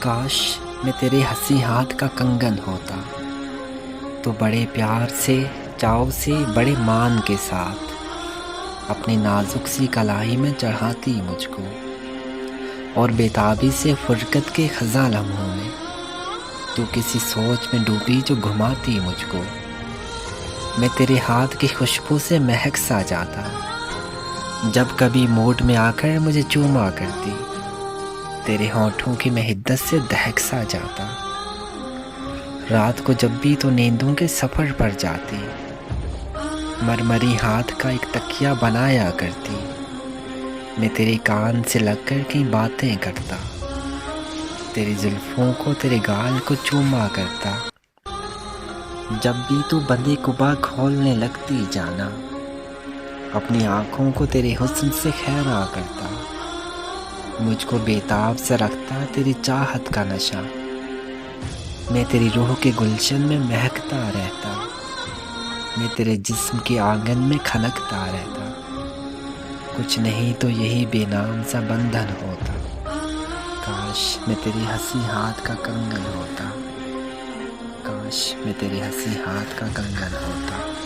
کاش میں تیرے ہنسی ہاتھ کا کنگن ہوتا تو بڑے پیار سے چاؤ سے بڑے مان کے ساتھ اپنی نازک سی کلائی میں چڑھاتی مجھ کو، اور بےتابی سے فرقت کے خزاں لمحوں میں تو کسی سوچ میں ڈوبی جو گھماتی مجھ کو۔ میں تیرے ہاتھ کی خوشبو سے مہک سا جاتا جب کبھی موڈ میں آ کر مجھے چوما کرتی، تیرے ہونٹوں کی میں حدت سے دہک سا جاتا۔ رات کو جب بھی تو نیندوں کے سفر پر جاتی، مرمری ہاتھ کا ایک تکیہ بنایا کرتی، میں تیرے کان سے لگ کر کئی باتیں کرتا، تیری زلفوں کو تیرے گال کو چوما کرتا۔ جب بھی تو بندے قبا کھولنے لگتی جانا، اپنی آنکھوں کو تیرے حسن سے خیرا کرتا، مجھ کو بےتاب سے رکھتا تیری چاہت کا نشہ، میں تیری روح کے گلشن میں مہکتا رہتا، میں تیرے جسم کے آنگن میں کھنکتا رہتا۔ کچھ نہیں تو یہی بے نام سا بندھن ہوتا، کاش میں تیری ہنسی ہاتھ کا کنگن ہوتا، کاش میں تیرے ہنسی ہاتھ کا کنگن ہوتا۔